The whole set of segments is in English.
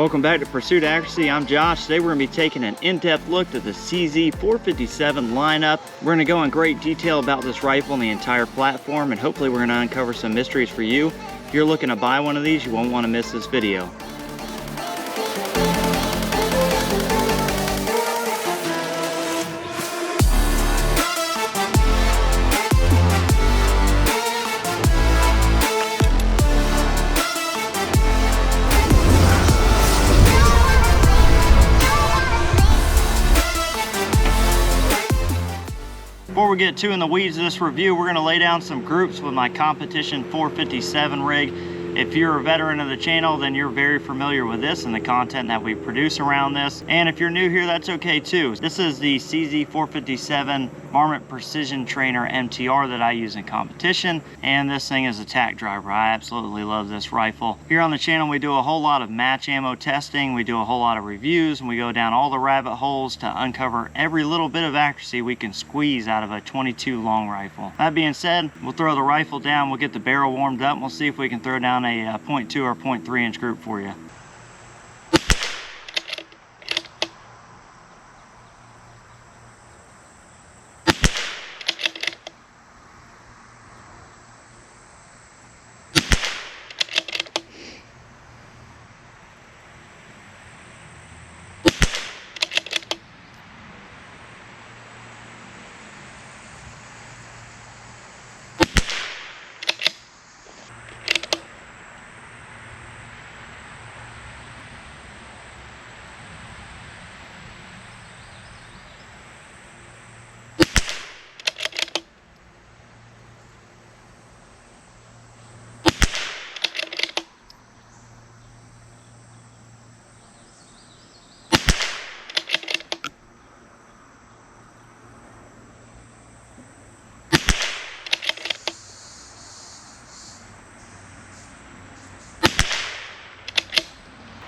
Welcome back to Pursuit Accuracy. I'm Josh. Today we're going to be taking an in-depth look at the CZ457 lineup. We're going to go in great detail about this rifle and the entire platform, and hopefully we're going to uncover some mysteries for you. If you're looking to buy one of these, you won't want to miss this video. Before we get too in the weeds of this review, we're going to lay down some groups with my competition 457 rig. If you're a veteran of the channel, then you're very familiar with this and the content that we produce around this. And if you're new here, that's okay too. This is the CZ457 Varmint Precision Trainer MTR that I use in competition. And this thing is a tack driver. I absolutely love this rifle. Here on the channel, we do a whole lot of match ammo testing. We do a whole lot of reviews, and we go down all the rabbit holes to uncover every little bit of accuracy we can squeeze out of a 22 long rifle. That being said, we'll throw the rifle down, we'll get the barrel warmed up, and we'll see if we can throw down a 0.2 or 0.3 inch group for you.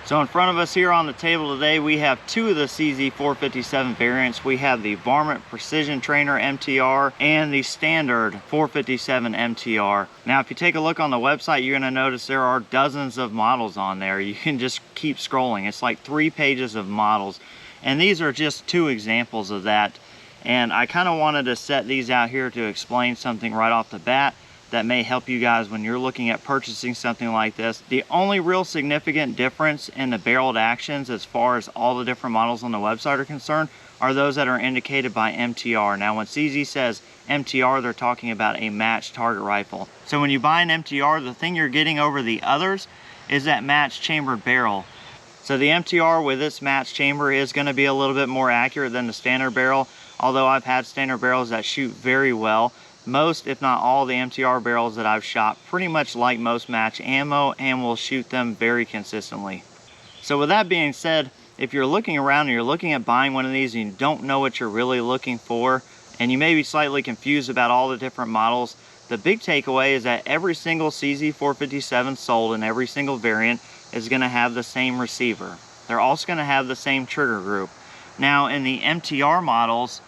So in front of us here on the table today, we have two of the CZ457 variants. We have the Varmint Precision Trainer MTR and the standard 457 MTR. Now, if you take a look on the website, you're gonna notice there are dozens of models on there. You can just keep scrolling. It's like 3 pages of models. And these are just 2 examples of that. And I kind of wanted to set these out here to explain something right off the bat that may help you guys when you're looking at purchasing something like this. The only real significant difference in the barreled actions as far as all the different models on the website are concerned are those that are indicated by MTR. Now when CZ says MTR, they're talking about a matched target rifle. So when you buy an MTR, the thing you're getting over the others is that matched chambered barrel. So the MTR with its matched chamber is going to be a little bit more accurate than the standard barrel, although I've had standard barrels that shoot very well. Most, if not all, the MTR barrels that I've shot pretty much like most match ammo and will shoot them very consistently. So with that being said, if you're looking around and you're looking at buying one of these and you don't know what you're really looking for, and you may be slightly confused about all the different models, the big takeaway is that every single CZ457 sold in every single variant is going to have the same receiver. They're also going to have the same trigger group. Now in the MTR models,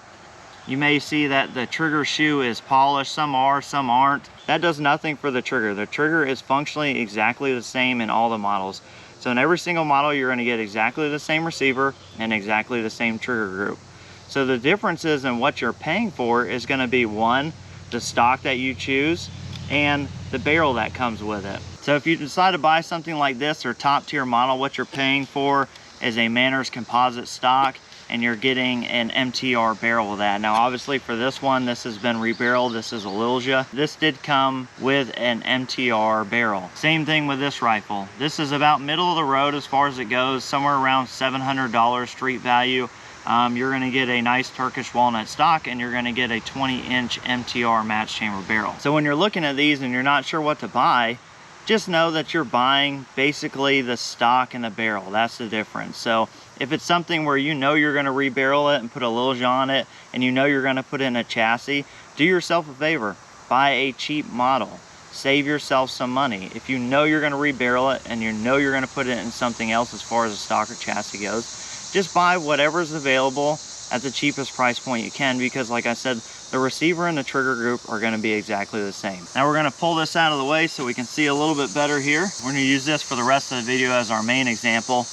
you may see that the trigger shoe is polished. Some are, some aren't. That does nothing for the trigger. The trigger is functionally exactly the same in all the models. So in every single model, you're going to get exactly the same receiver and exactly the same trigger group. So the differences in what you're paying for is going to be, one, the stock that you choose and the barrel that comes with it. So if you decide to buy something like this or top tier model, what you're paying for is a Manners composite stock, and you're getting an MTR barrel with that. Now obviously for this one, this has been rebarreled. This is a Lilja. This did come with an MTR barrel. Same thing with this rifle. This is about middle of the road as far as it goes, somewhere around $700 street value. You're gonna get a nice Turkish walnut stock, and you're gonna get a 20-inch MTR match chamber barrel. So when you're looking at these and you're not sure what to buy, just know that you're buying basically the stock and the barrel. That's the difference. So if it's something where you know you're going to rebarrel it and put a Lilja on it, and you know you're going to put in a chassis, do yourself a favor. Buy a cheap model. Save yourself some money. If you know you're going to rebarrel it and you know you're going to put it in something else as far as a stock or chassis goes, just buy whatever's available at the cheapest price point you can, because like I said, the receiver and the trigger group are going to be exactly the same. Now we're going to pull this out of the way so we can see a little bit better here. We're going to use this for the rest of the video as our main example.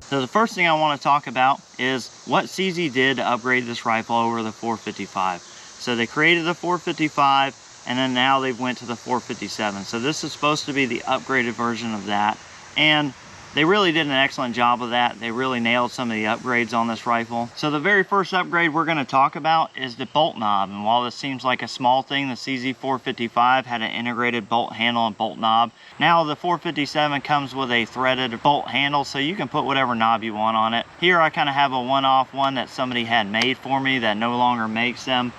So the first thing I want to talk about is what CZ did to upgrade this rifle over the 455. So they created the 455 and then now they've went to the 457. So this is supposed to be the upgraded version of that. And they really did an excellent job of that. They really nailed some of the upgrades on this rifle. So the very first upgrade we're going to talk about is the bolt knob. And while this seems like a small thing, the CZ455 had an integrated bolt handle and bolt knob. Now the 457 comes with a threaded bolt handle, so you can put whatever knob you want on it. Here I kind of have a one-off one that somebody had made for me that no longer makes them.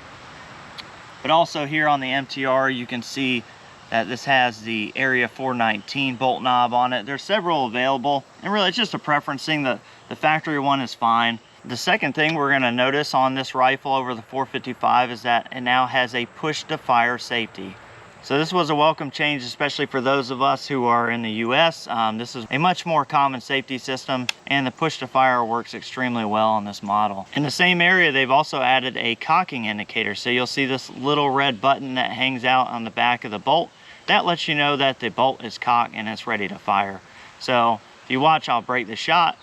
But also here on the MTR, you can see that this has the Area 419 bolt knob on it. There's several available, and really it's just a preference thing. The factory one is fine. The second thing we're gonna notice on this rifle over the 455 is that it now has a push to fire safety. So this was a welcome change, especially for those of us who are in the US. This is a much more common safety system, and the push to fire works extremely well on this model. In the same area, they've also added a cocking indicator. So you'll see this little red button that hangs out on the back of the bolt. That lets you know that the bolt is cocked and it's ready to fire. So if you watch, I'll break the shot.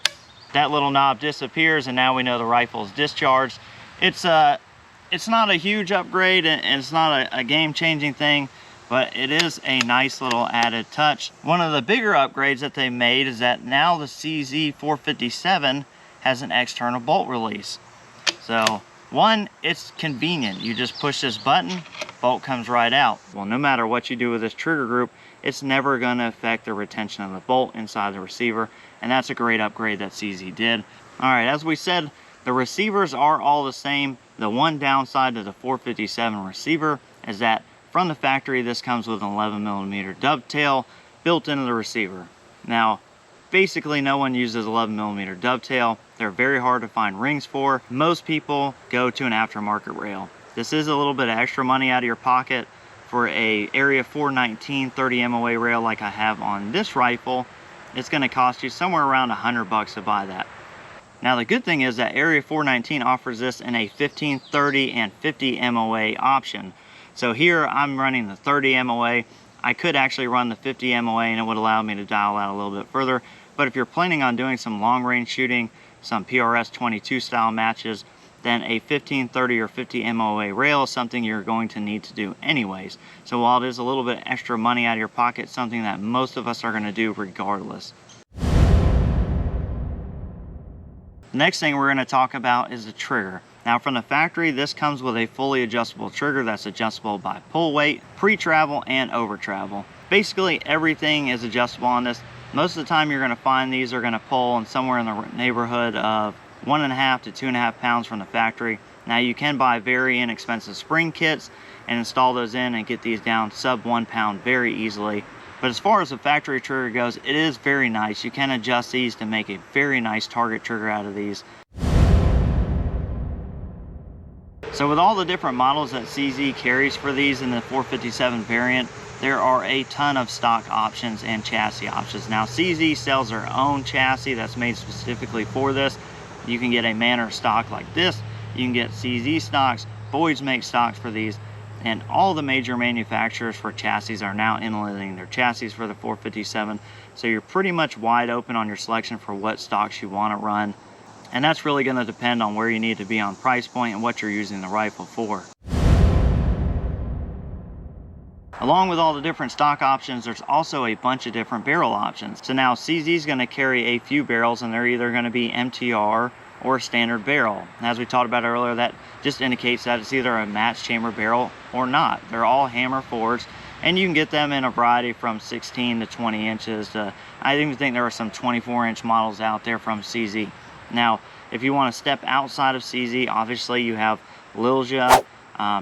That little knob disappears, and now we know the rifle is discharged. It's not a huge upgrade, and it's not a game-changing thing, but it is a nice little added touch. One of the bigger upgrades that they made is that now the CZ457 has an external bolt release. So one, it's convenient. You just push this button, bolt comes right out. Well, no matter what you do with this trigger group, it's never going to affect the retention of the bolt inside the receiver, and that's a great upgrade that CZ did. All right, as we said, the receivers are all the same. The one downside to the 457 receiver is that from the factory, this comes with an 11mm dovetail built into the receiver. Now, basically no one uses 11mm dovetail. They're very hard to find rings for. Most people go to an aftermarket rail. This is a little bit of extra money out of your pocket. For a Area 419 30 MOA rail like I have on this rifle, it's going to cost you somewhere around $100 to buy that. Now the good thing is that Area 419 offers this in a 15, 30, and 50 MOA option. So here I'm running the 30 MOA. I could actually run the 50 MOA and it would allow me to dial out a little bit further. But if you're planning on doing some long range shooting, some PRS 22 style matches, then a 15, 30, or 50 MOA rail is something you're going to need to do anyways. So while it is a little bit extra money out of your pocket, something that most of us are going to do regardless. The next thing we're going to talk about is the trigger. Now from the factory, this comes with a fully adjustable trigger that's adjustable by pull weight, pre-travel, and over travel. Basically everything is adjustable on this. Most of the time you're going to find these are going to pull in somewhere in the neighborhood of 1.5 to 2.5 pounds from the factory. Now you can buy very inexpensive spring kits and install those in and get these down sub 1 pound very easily. But as far as the factory trigger goes, it is very nice. You can adjust these to make a very nice target trigger out of these. So with all the different models that CZ carries for these in the 457 variant, there are a ton of stock options and chassis options. Now CZ sells their own chassis that's made specifically for this. You can get a Manor stock like this. You can get CZ stocks. Boyd's make stocks for these. And all the major manufacturers for chassis are now inletting their chassis for the 457. So you're pretty much wide open on your selection for what stocks you want to run. And that's really going to depend on where you need to be on price point and what you're using the rifle for. Along with all the different stock options, there's also a bunch of different barrel options. So now CZ is going to carry a few barrels, and they're either going to be MTR or a standard barrel. And as we talked about earlier, that just indicates that it's either a match chamber barrel or not. They're all hammer forged, and you can get them in a variety from 16 to 20 inches. I even think there are some 24-inch models out there from CZ. Now, if you want to step outside of CZ, obviously you have Lilja.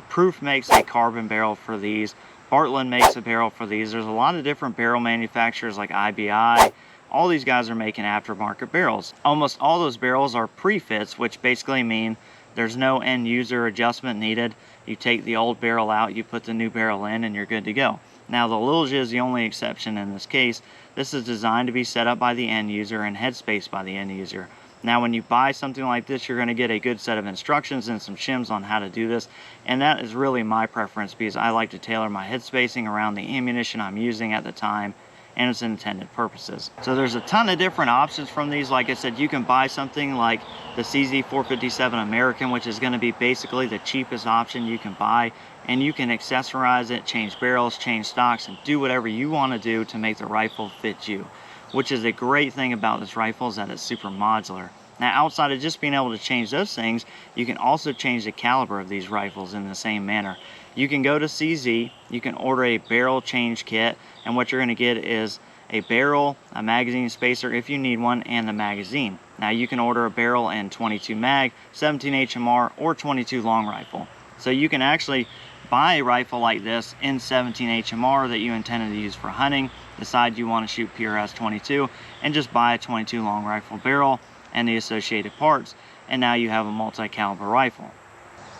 Proof makes a carbon barrel for these. Bartlein makes a barrel for these. There's a lot of different barrel manufacturers like IBI. All these guys are making aftermarket barrels. Almost all those barrels are pre-fits, which basically mean there's no end user adjustment needed. You take the old barrel out, you put the new barrel in, and you're good to go. Now the Lilja is the only exception in this case. This is designed to be set up by the end user and headspace by the end user. Now when you buy something like this, you're going to get a good set of instructions and some shims on how to do this, and that is really my preference because I like to tailor my head spacing around the ammunition I'm using at the time and its intended purposes. So there's a ton of different options from these. Like I said, you can buy something like the CZ 457 American, which is going to be basically the cheapest option you can buy, and you can accessorize it, change barrels, change stocks, and do whatever you want to do to make the rifle fit you, which is a great thing about this rifle, is that it's super modular. Now, outside of just being able to change those things, you can also change the caliber of these rifles in the same manner. You can go to CZ, you can order a barrel change kit, and what you're going to get is a barrel, a magazine spacer if you need one, and the magazine. Now, you can order a barrel in 22 mag, 17 HMR, or 22 long rifle. So you can actually buy a rifle like this in 17 HMR that you intended to use for hunting, decide you want to shoot PRS 22, and just buy a 22 long rifle barrel and the associated parts, and now you have a multi-caliber rifle.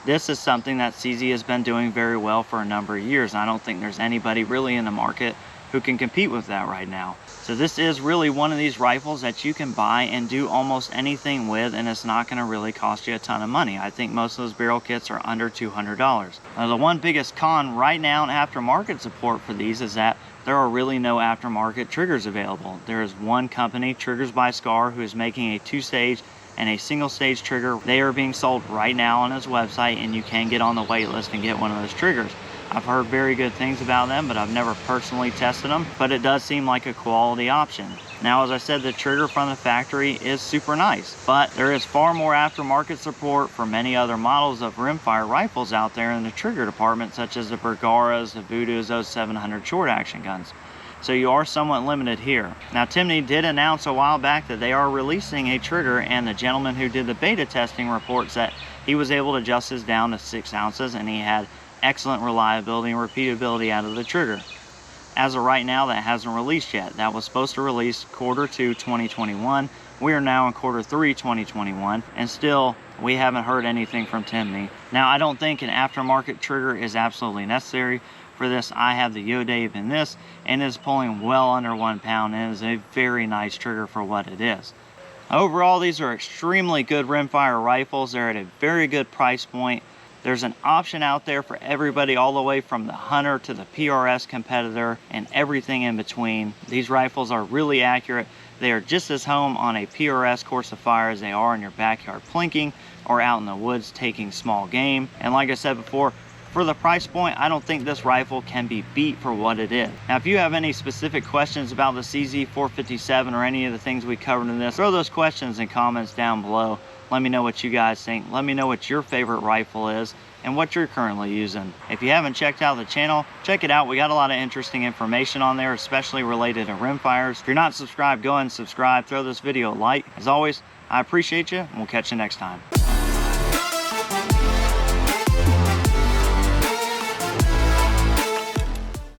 This is something that CZ has been doing very well for a number of years, and I don't think there's anybody really in the market who can compete with that right now. So this is really one of these rifles that you can buy and do almost anything with, and it's not going to really cost you a ton of money. I think most of those barrel kits are under $200. Now, the one biggest con right now in aftermarket support for these is that there are really no aftermarket triggers available. There is one company, Triggers by Scar, who is making a 2-stage and a single-stage trigger. They are being sold right now on his website, and you can get on the wait list and get one of those triggers. I've heard very good things about them, but I've never personally tested them, but it does seem like a quality option. Now, as I said, the trigger from the factory is super nice, but there is far more aftermarket support for many other models of rimfire rifles out there in the trigger department, such as the Bergaras, the Voodoos, those 700 short action guns. So you are somewhat limited here. Now, Timney did announce a while back that they are releasing a trigger, and the gentleman who did the beta testing reports that he was able to adjust his down to 6 ounces, and he had excellent reliability and repeatability out of the trigger. As of right now, that hasn't released yet. That was supposed to release Q2 2021. We are now in Q3 2021, and still we haven't heard anything from Timney. Now, I don't think an aftermarket trigger is absolutely necessary for this. I have the Yodave in this, and it's pulling well under 1 pound, and it is a very nice trigger for what it is. Overall, these are extremely good rimfire rifles. They're at a very good price point. There's an option out there for everybody, all the way from the hunter to the PRS competitor and everything in between. These rifles are really accurate. They are just as home on a PRS course of fire as they are in your backyard plinking or out in the woods taking small game. And like I said before, for the price point, I don't think this rifle can be beat for what it is. Now, if you have any specific questions about the CZ 457 or any of the things we covered in this, throw those questions and comments down below. Let me know what you guys think. Let me know what your favorite rifle is and what you're currently using. If you haven't checked out the channel, check it out. We got a lot of interesting information on there, especially related to rimfires. If you're not subscribed, go ahead and subscribe. Throw this video a like. As always, I appreciate you, and we'll catch you next time.